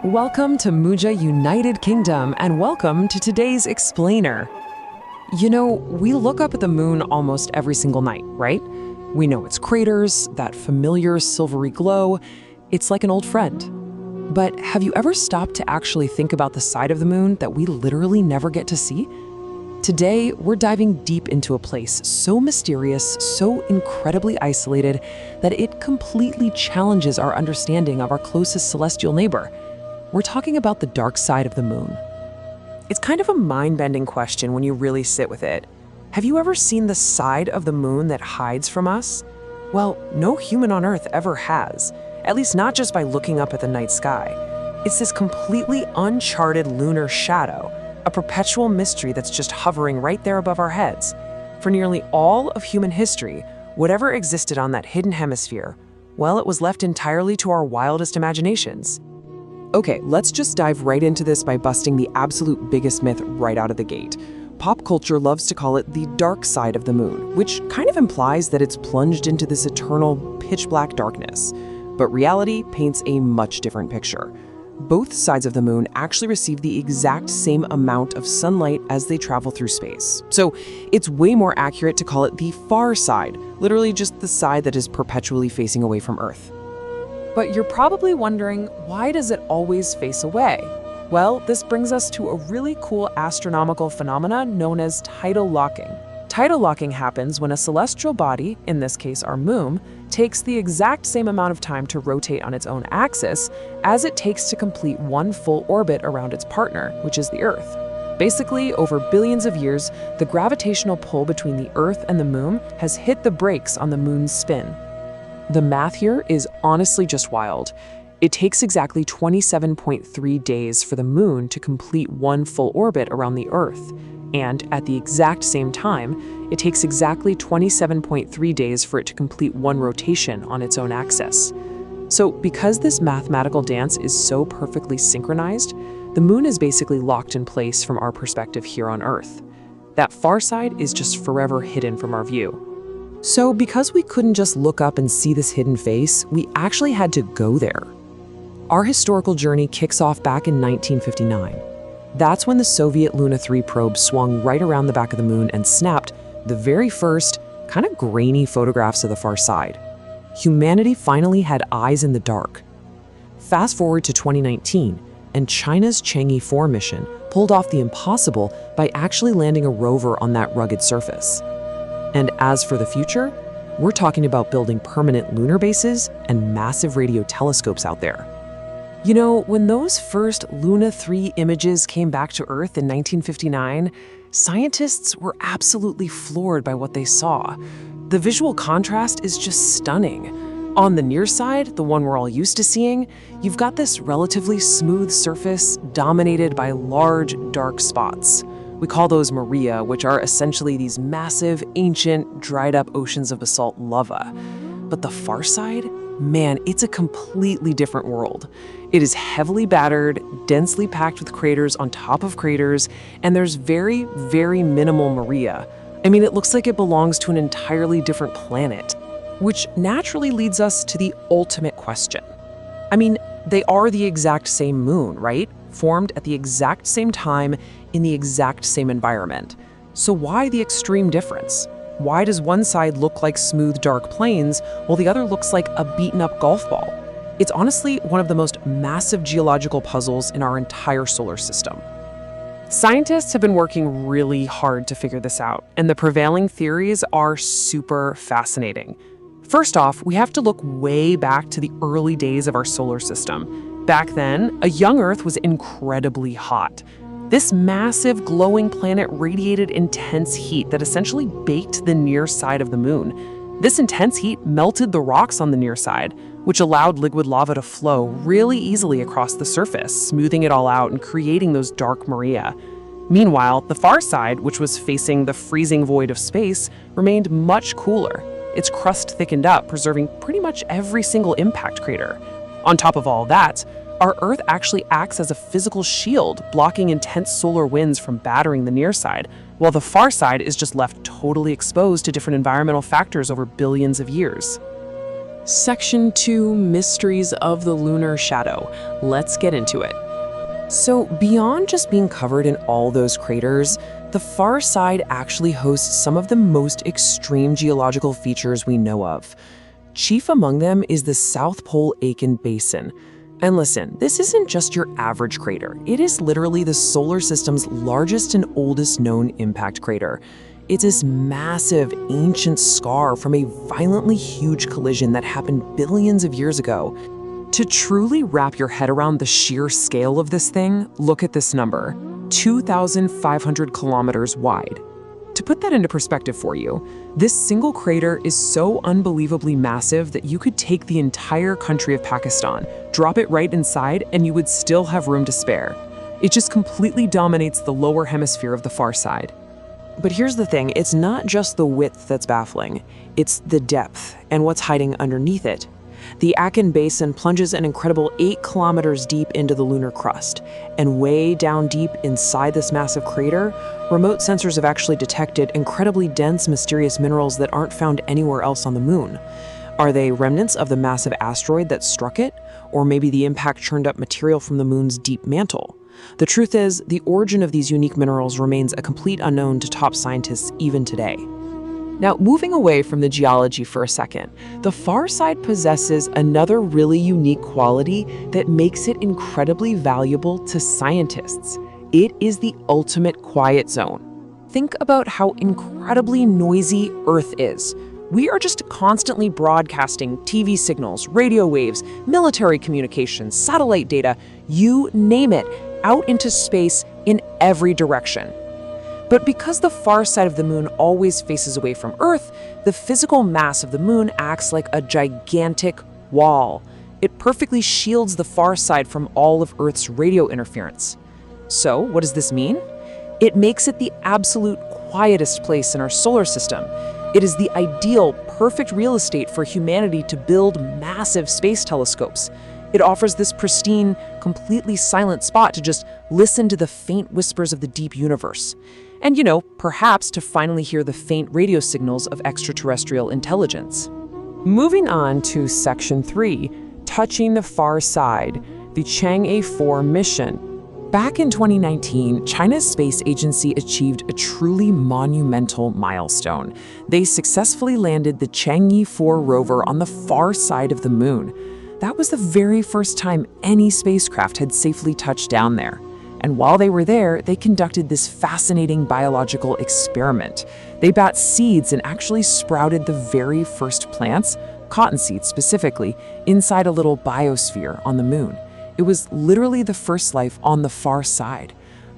Welcome to Muja United Kingdom, and welcome to today's Explainer. You know, we look up at the moon almost every single night, right? We know its craters, that familiar silvery glow. It's like an old friend. But have you ever stopped to actually think about the side of the moon that we literally never get to see? Today, we're diving deep into a place so mysterious, so incredibly isolated, that it completely challenges our understanding of our closest celestial neighbor. We're talking about the dark side of the moon. It's kind of a mind-bending question when you really sit with it. Have you ever seen the side of the moon that hides from us? Well, no human on Earth ever has, at least not just by looking up at the night sky. It's this completely uncharted lunar shadow, a perpetual mystery that's just hovering right there above our heads. For nearly all of human history, whatever existed on that hidden hemisphere, well, it was left entirely to our wildest imaginations. Okay, let's just dive right into this by busting the absolute biggest myth right out of the gate. Pop culture loves to call it the dark side of the moon, which kind of implies that it's plunged into this eternal pitch-black darkness. But reality paints a much different picture. Both sides of the moon actually receive the exact same amount of sunlight as they travel through space. So it's way more accurate to call it the far side, literally just the side that is perpetually facing away from Earth. But you're probably wondering, why does it always face away? Well, this brings us to a really cool astronomical phenomena known as tidal locking. Tidal locking happens when a celestial body, in this case our moon, takes the exact same amount of time to rotate on its own axis as it takes to complete one full orbit around its partner, which is the Earth. Basically, over billions of years, the gravitational pull between the Earth and the moon has hit the brakes on the moon's spin. The math here is honestly just wild. It takes exactly 27.3 days for the moon to complete one full orbit around the Earth. And at the exact same time, it takes exactly 27.3 days for it to complete one rotation on its own axis. So because this mathematical dance is so perfectly synchronized, the moon is basically locked in place from our perspective here on Earth. That far side is just forever hidden from our view. So because we couldn't just look up and see this hidden face, we actually had to go there. Our historical journey kicks off back in 1959. That's when the Soviet Luna 3 probe swung right around the back of the moon and snapped the very first, kind of grainy photographs of the far side. Humanity finally had eyes in the dark. Fast forward to 2019, and China's Chang'e 4 mission pulled off the impossible by actually landing a rover on that rugged surface. And as for the future, we're talking about building permanent lunar bases and massive radio telescopes out there. You know, when those first Luna 3 images came back to Earth in 1959, scientists were absolutely floored by what they saw. The visual contrast is just stunning. On the near side, the one we're all used to seeing, you've got this relatively smooth surface dominated by large, dark spots. We call those Maria, which are essentially these massive, ancient, dried-up oceans of basalt lava. But the far side? Man, it's a completely different world. It is heavily battered, densely packed with craters on top of craters, and there's very, very minimal Maria. I mean, it looks like it belongs to an entirely different planet, which naturally leads us to the ultimate question. I mean, they are the exact same moon, right? Formed at the exact same time in the exact same environment. So why the extreme difference? Why does one side look like smooth, dark plains while the other looks like a beaten-up golf ball? It's honestly one of the most massive geological puzzles in our entire solar system. Scientists have been working really hard to figure this out, and the prevailing theories are super fascinating. First off, we have to look way back to the early days of our solar system. Back then, a young Earth was incredibly hot. This massive glowing planet radiated intense heat that essentially baked the near side of the moon. This intense heat melted the rocks on the near side, which allowed liquid lava to flow really easily across the surface, smoothing it all out and creating those dark Maria. Meanwhile, the far side, which was facing the freezing void of space, remained much cooler. Its crust thickened up, preserving pretty much every single impact crater. On top of all that, our Earth actually acts as a physical shield, blocking intense solar winds from battering the near side, while the far side is just left totally exposed to different environmental factors over billions of years. Section 2, Mysteries of the Lunar Shadow. Let's get into it. So, beyond just being covered in all those craters, the far side actually hosts some of the most extreme geological features we know of. Chief among them is the South Pole Aitken Basin. And listen, this isn't just your average crater. It is literally the solar system's largest and oldest known impact crater. It's this massive, ancient scar from a violently huge collision that happened billions of years ago. To truly wrap your head around the sheer scale of this thing, look at this number, 2,500 kilometers wide. To put that into perspective for you, this single crater is so unbelievably massive that you could take the entire country of Pakistan, drop it right inside, and you would still have room to spare. It just completely dominates the lower hemisphere of the far side. But here's the thing, it's not just the width that's baffling, it's the depth and what's hiding underneath it. The Aitken Basin plunges an incredible 8 kilometers deep into the lunar crust, and way down deep inside this massive crater, remote sensors have actually detected incredibly dense, mysterious minerals that aren't found anywhere else on the moon. Are they remnants of the massive asteroid that struck it? Or maybe the impact churned up material from the moon's deep mantle? The truth is, the origin of these unique minerals remains a complete unknown to top scientists even today. Now, moving away from the geology for a second, the far side possesses another really unique quality that makes it incredibly valuable to scientists. It is the ultimate quiet zone. Think about how incredibly noisy Earth is. We are just constantly broadcasting TV signals, radio waves, military communications, satellite data, you name it, out into space in every direction. But because the far side of the moon always faces away from Earth, the physical mass of the moon acts like a gigantic wall. It perfectly shields the far side from all of Earth's radio interference. So, what does this mean? It makes it the absolute quietest place in our solar system. It is the ideal, perfect real estate for humanity to build massive space telescopes. It offers this pristine, completely silent spot to just listen to the faint whispers of the deep universe. And, perhaps to finally hear the faint radio signals of extraterrestrial intelligence. Moving on to Section 3, Touching the Far Side, the Chang'e 4 mission. Back in 2019, China's space agency achieved a truly monumental milestone. They successfully landed the Chang'e 4 rover on the far side of the moon. That was the very first time any spacecraft had safely touched down there. And while they were there, they conducted this fascinating biological experiment. They bat seeds and actually sprouted the very first plants, cottonseed specifically, inside a little biosphere on the moon. It was literally the first life on the far side.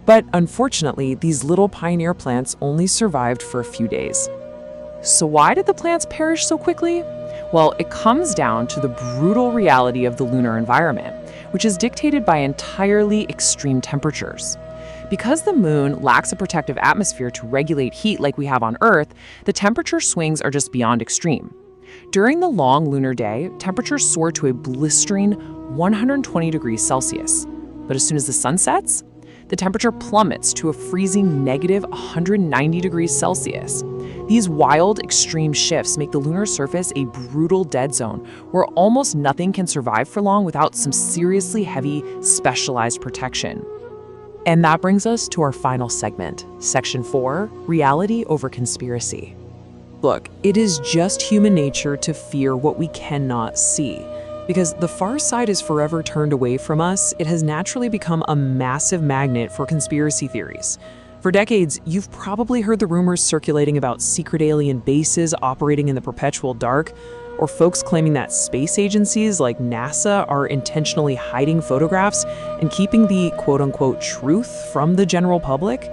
But unfortunately, these little pioneer plants only survived for a few days. So why did the plants perish so quickly? Well, it comes down to the brutal reality of the lunar environment, which is dictated by entirely extreme temperatures. Because the moon lacks a protective atmosphere to regulate heat like we have on Earth, the temperature swings are just beyond extreme. During the long lunar day, temperatures soar to a blistering 120 degrees Celsius. But as soon as the sun sets, the temperature plummets to a freezing negative 190 degrees Celsius. These wild, extreme shifts make the lunar surface a brutal dead zone where almost nothing can survive for long without some seriously heavy, specialized protection. And that brings us to our final segment, Section 4, Reality over Conspiracy. Look, it is just human nature to fear what we cannot see. Because the far side is forever turned away from us, it has naturally become a massive magnet for conspiracy theories. For decades, you've probably heard the rumors circulating about secret alien bases operating in the perpetual dark, or folks claiming that space agencies like NASA are intentionally hiding photographs and keeping the quote-unquote truth from the general public.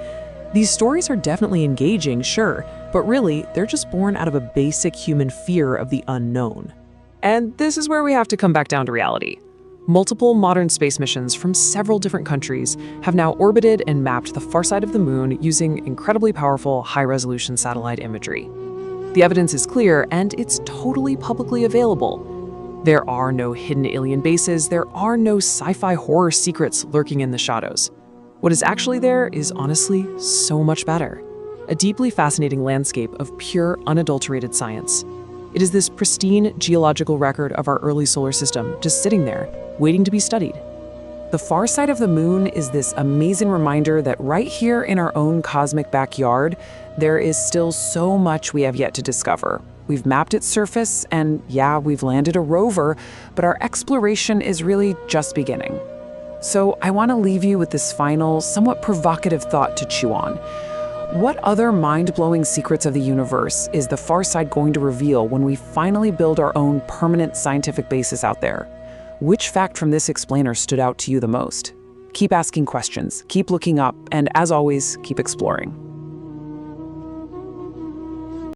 These stories are definitely engaging, sure, but really, they're just born out of a basic human fear of the unknown. And this is where we have to come back down to reality. Multiple modern space missions from several different countries have now orbited and mapped the far side of the moon using incredibly powerful, high-resolution satellite imagery. The evidence is clear, and it's totally publicly available. There are no hidden alien bases, there are no sci-fi horror secrets lurking in the shadows. What is actually there is honestly so much better. A deeply fascinating landscape of pure, unadulterated science. It is this pristine geological record of our early solar system, just sitting there, waiting to be studied. The far side of the moon is this amazing reminder that right here in our own cosmic backyard, there is still so much we have yet to discover. We've mapped its surface, and yeah, we've landed a rover, but our exploration is really just beginning. So I want to leave you with this final, somewhat provocative thought to chew on. What other mind-blowing secrets of the universe is the far side going to reveal when we finally build our own permanent scientific basis out there? Which fact from this explainer stood out to you the most? Keep asking questions, keep looking up, and as always, keep exploring.